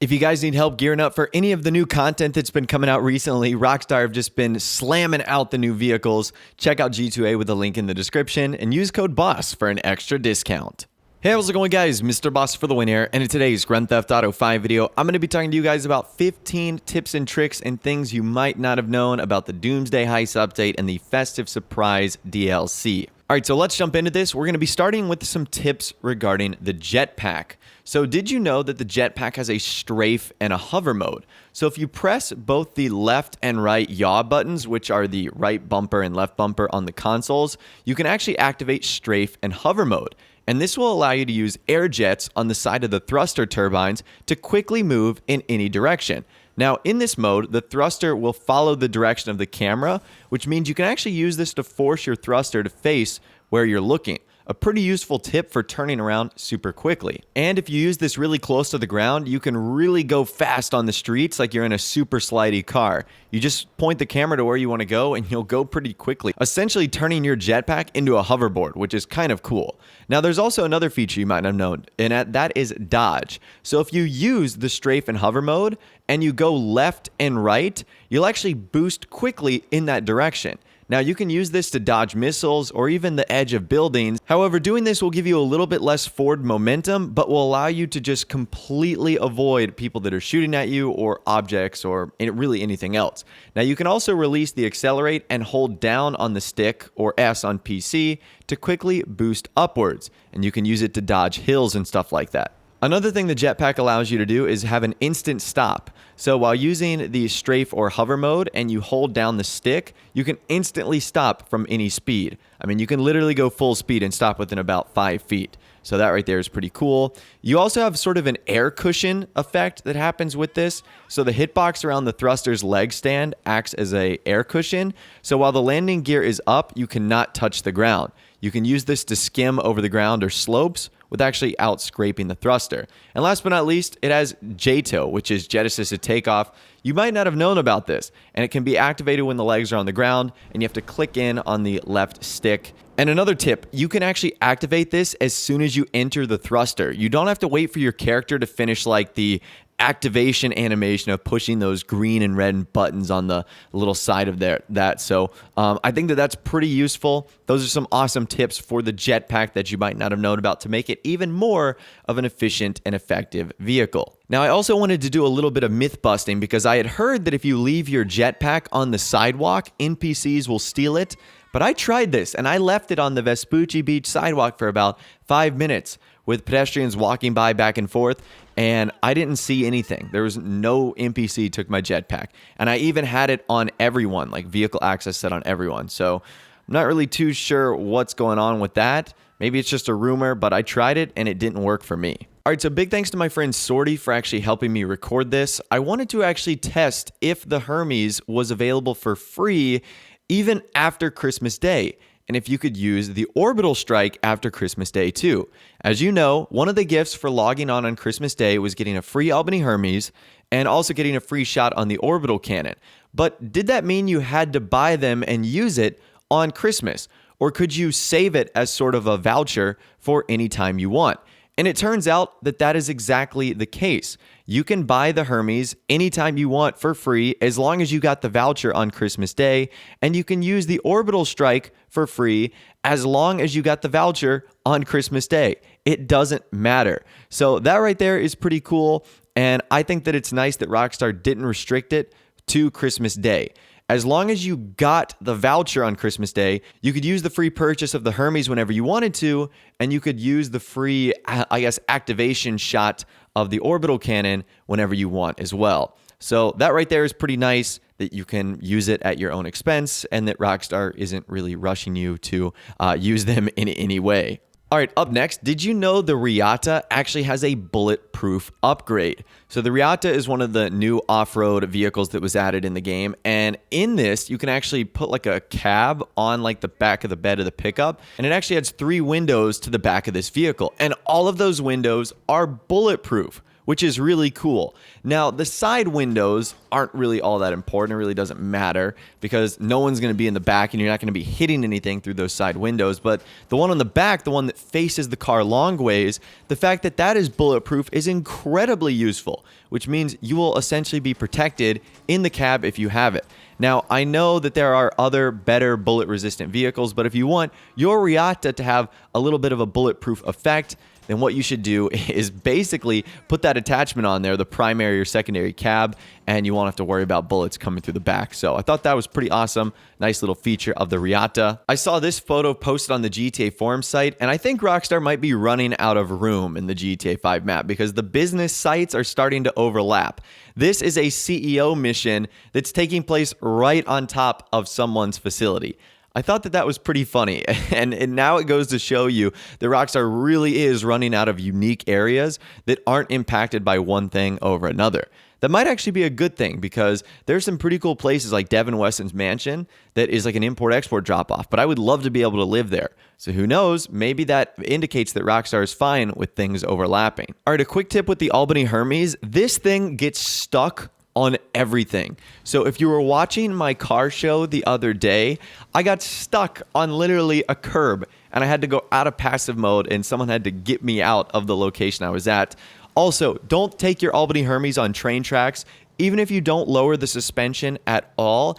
If you guys need help gearing up for any of the new content that's been coming out recently, Rockstar have just been slamming out the new vehicles. Check out G2A with a link in the description and use code BOSS for an extra discount. Hey, how's it going, guys? Mr. Boss for the win here, and in today's Grand Theft Auto 5 video, I'm going to be talking to you guys about 15 tips and tricks and things you might not have known about the Doomsday Heist update and the Festive Surprise DLC. Alright, so let's jump into this. We're going to be starting with some tips regarding the Jetpack. So did you know that the Jetpack has a strafe and a hover mode? So if you press both the left and right yaw buttons, which are the right bumper and left bumper on the consoles, you can actually activate strafe and hover mode. And this will allow you to use air jets on the side of the thruster turbines to quickly move in any direction. Now, in this mode, the thruster will follow the direction of the camera, which means you can actually use this to force your thruster to face where you're looking. A pretty useful tip for turning around super quickly. And if you use this really close to the ground, you can really go fast on the streets like you're in a super slidey car. You just point the camera to where you want to go and you'll go pretty quickly, essentially turning your jetpack into a hoverboard, which is kind of cool. Now, there's also another feature you might not have known, and that is dodge. So if you use the strafe and hover mode and you go left and right, you'll actually boost quickly in that direction. Now, you can use this to dodge missiles or even the edge of buildings. However, doing this will give you a little bit less forward momentum, but will allow you to just completely avoid people that are shooting at you or objects or really anything else. Now, you can also release the accelerate and hold down on the stick or S on PC to quickly boost upwards, and you can use it to dodge hills and stuff like that. Another thing the Jetpack allows you to do is have an instant stop. So while using the strafe or hover mode and you hold down the stick, you can instantly stop from any speed. I mean, you can literally go full speed and stop within about 5 feet. So that right there is pretty cool. You also have sort of an air cushion effect that happens with this. So the hitbox around the thruster's leg stand acts as an air cushion. So while the landing gear is up, you cannot touch the ground. You can use this to skim over the ground or slopes with actually out scraping the thruster. And last but not least, it has JTOW, which is jet assisted takeoff. You might not have known about this, and it can be activated when the legs are on the ground, and you have to click in on the left stick. And another tip, you can actually activate this as soon as you enter the thruster. You don't have to wait for your character to finish like the activation animation of pushing those green and red buttons on the little side of that. So I think that that's pretty useful. Those are some awesome tips for the Jetpack that you might not have known about to make it even more of an efficient and effective vehicle. Now, I also wanted to do a little bit of myth busting because I had heard that if you leave your Jetpack on the sidewalk, NPCs will steal it. But I tried this and I left it on the Vespucci Beach sidewalk for about 5 minutes with pedestrians walking by back and forth, and I didn't see anything. There was no NPC took my Jetpack. And I even had it on everyone, like vehicle access set on everyone. So I'm not really too sure what's going on with that. Maybe it's just a rumor, but I tried it and it didn't work for me. All right, so big thanks to my friend Sorty for actually helping me record this. I wanted to actually test if the Hermes was available for free even after Christmas Day, and if you could use the Orbital strike after Christmas Day too. As you know, one of the gifts for logging on Christmas Day was getting a free Albany Hermes and also getting a free shot on the Orbital cannon. But did that mean you had to buy them and use it on Christmas? Or could you save it as sort of a voucher for any time you want? And it turns out that that is exactly the case. You can buy the Hermes anytime you want for free as long as you got the voucher on Christmas Day, and you can use the Orbital strike for free as long as you got the voucher on Christmas Day. It doesn't matter. So that right there is pretty cool, and I think that it's nice that Rockstar didn't restrict it to Christmas Day. As long as you got the voucher on Christmas Day, you could use the free purchase of the Hermes whenever you wanted to, and you could use the free, activation shot of the Orbital cannon whenever you want as well. So that right there is pretty nice that you can use it at your own expense and that Rockstar isn't really rushing you to use them in any way. All right, up next, did you know the Reata actually has a bulletproof upgrade? So the Reata is one of the new off-road vehicles that was added in the game, and in this, you can actually put like a cab on like the back of the bed of the pickup, and it actually adds 3 windows to the back of this vehicle, and all of those windows are bulletproof, which is really cool. Now, the side windows aren't really all that important. It really doesn't matter because no one's going to be in the back and you're not going to be hitting anything through those side windows. But the one on the back, the one that faces the car long ways, the fact that that is bulletproof is incredibly useful, which means you will essentially be protected in the cab if you have it. Now, I know that there are other better bullet-resistant vehicles, but if you want your Reata to have a little bit of a bulletproof effect, then what you should do is basically put that attachment on there, the primary or secondary cab, and you won't have to worry about bullets coming through the back. So I thought that was pretty awesome. Nice little feature of the Reata. I saw this photo posted on the GTA forum site, and I think Rockstar might be running out of room in the GTA 5 map because the business sites are starting to overlap. This is a CEO mission that's taking place right on top of someone's facility. I thought that was pretty funny, and now it goes to show you that Rockstar really is running out of unique areas that aren't impacted by one thing over another. That might actually be a good thing because there's some pretty cool places like Devin Weston's mansion that is like an import-export drop-off, but I would love to be able to live there. So who knows, maybe that indicates that Rockstar is fine with things overlapping. All right, a quick tip with the Albany Hermes. This thing gets stuck on everything. So if you were watching my car show the other day, I got stuck on literally a curb and I had to go out of passive mode and someone had to get me out of the location I was at. Also, don't take your Albany Hermes on train tracks. Even if you don't lower the suspension at all,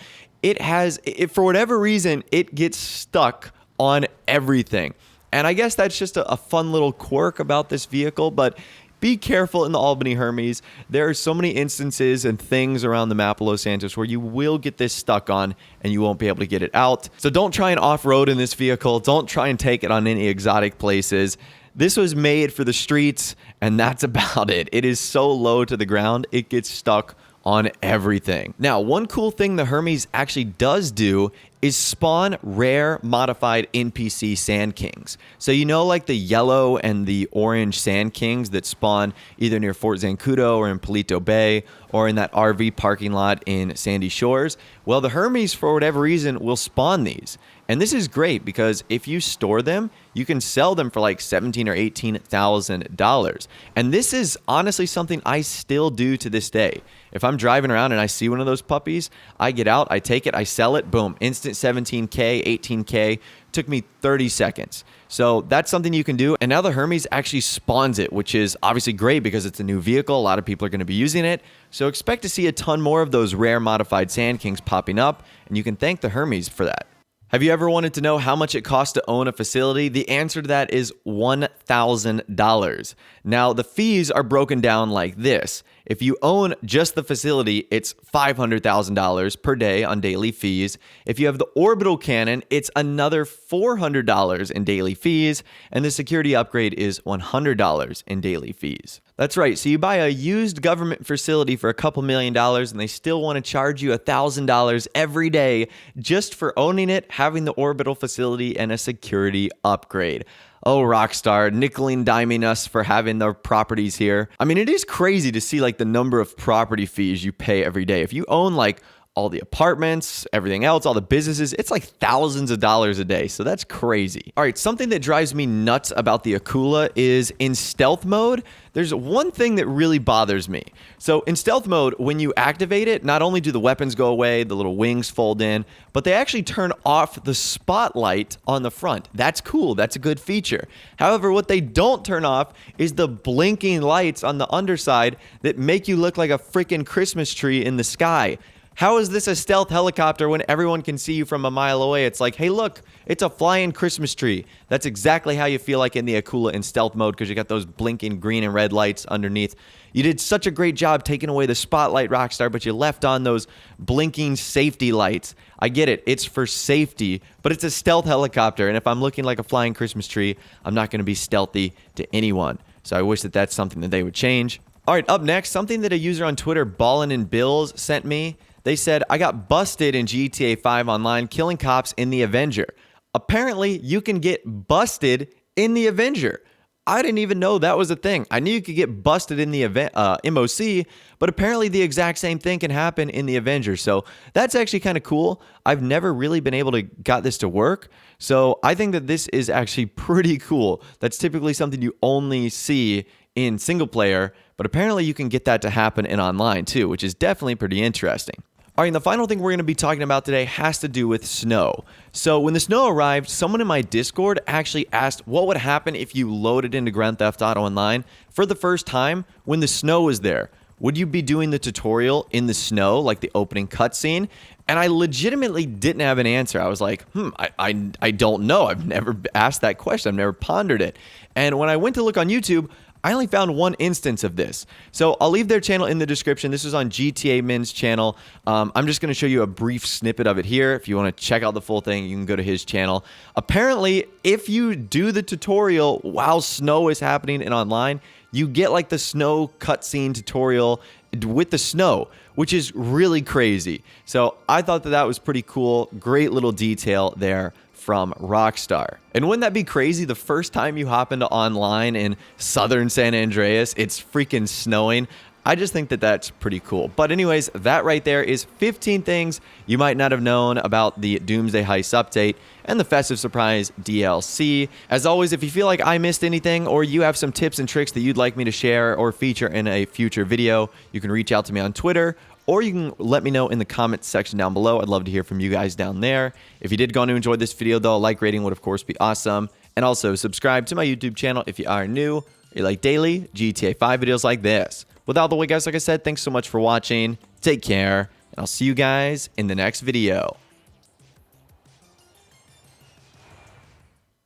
for whatever reason, it gets stuck on everything. And I guess that's just a fun little quirk about this vehicle, but be careful in the Albany Hermes. There are so many instances and things around the map of Los Santos where you will get this stuck on and you won't be able to get it out. So don't try and off-road in this vehicle. Don't try and take it on any exotic places. This was made for the streets, and that's about it. It is so low to the ground, it gets stuck on everything. Now, one cool thing the Hermes actually does do is spawn rare modified NPC Sand Kings. So you know, like the yellow and the orange Sand Kings that spawn either near Fort Zancudo or in Palito Bay or in that RV parking lot in Sandy Shores? Well, the Hermes, for whatever reason, will spawn these. And this is great because if you store them, you can sell them for like $17,000 or $18,000. And this is honestly something I still do to this day. If I'm driving around and I see one of those puppies, I get out, I take it, I sell it, boom, instant 17K, 18K. Took me 30 seconds. So that's something you can do. And now the Hermes actually spawns it, which is obviously great because it's a new vehicle. A lot of people are going to be using it. So expect to see a ton more of those rare modified Sand Kings popping up, and you can thank the Hermes for that. Have you ever wanted to know how much it costs to own a facility? The answer to that is $1,000. Now, the fees are broken down like this. If you own just the facility, it's $500,000 per day on daily fees. If you have the Orbital cannon, it's another $400 in daily fees. And the security upgrade is $100 in daily fees. That's right. So you buy a used government facility for a couple $1,000,000 and they still want to charge you $1,000 every day just for owning it, having the Orbital facility, and a security upgrade. Oh, Rockstar, nickel and diming us for having their properties here. I mean, it is crazy to see like the number of property fees you pay every day. If you own like all the apartments, everything else, all the businesses, it's like thousands of dollars a day. So that's crazy. All right, something that drives me nuts about the Akula is in stealth mode, there's one thing that really bothers me. So in stealth mode, when you activate it, not only do the weapons go away, the little wings fold in, but they actually turn off the spotlight on the front. That's cool. That's a good feature. However, what they don't turn off is the blinking lights on the underside that make you look like a freaking Christmas tree in the sky. How is this a stealth helicopter when everyone can see you from a mile away? It's like, hey, look, it's a flying Christmas tree. That's exactly how you feel like in the Akula in stealth mode because you got those blinking green and red lights underneath. You did such a great job taking away the spotlight, Rockstar, but you left on those blinking safety lights. I get it. It's for safety, but it's a stealth helicopter. And if I'm looking like a flying Christmas tree, I'm not going to be stealthy to anyone. So I wish that that's something that they would change. All right, up next, something that a user on Twitter, Ballin' in Bills, sent me. They said, I got busted in GTA 5 online killing cops in the Avenger. Apparently, you can get busted in the Avenger. I didn't even know that was a thing. I knew you could get busted in the MOC, but apparently the exact same thing can happen in the Avenger. So that's actually kind of cool. I've never really been able to got this to work. So I think that this is actually pretty cool. That's typically something you only see in single player, but apparently you can get that to happen in online too, which is definitely pretty interesting. All right, and the final thing we're going to be talking about today has to do with snow. So when the snow arrived, someone in my Discord actually asked what would happen if you loaded into Grand Theft Auto Online for the first time when the snow was there. Would you be doing the tutorial in the snow, like the opening cutscene? And I legitimately didn't have an answer. I was like, I don't know. I've never asked that question. I've never pondered it. And when I went to look on YouTube, I only found one instance of this. So I'll leave their channel in the description. This is on GTA Min's channel. I'm just going to show you a brief snippet of it here. If you want to check out the full thing, you can go to his channel. Apparently, if you do the tutorial while snow is happening in online, you get like the snow cutscene tutorial with the snow, which is really crazy. So I thought that was pretty cool. Great little detail there from Rockstar. And wouldn't that be crazy? The first time you hop into online in southern San Andreas, it's freaking snowing. I just think that that's pretty cool. But anyways, that right there is 15 things you might not have known about the Doomsday Heist update and the Festive Surprise DLC. As always, if you feel like I missed anything or you have some tips and tricks that you'd like me to share or feature in a future video, you can reach out to me on Twitter, or you can let me know in the comments section down below. I'd love to hear from you guys down there. If you did go on to enjoy this video, though, a like rating would, of course, be awesome. And also, subscribe to my YouTube channel if you are new, or you like daily GTA 5 videos like this. Without the way, guys, like I said, thanks so much for watching. Take care, and I'll see you guys in the next video.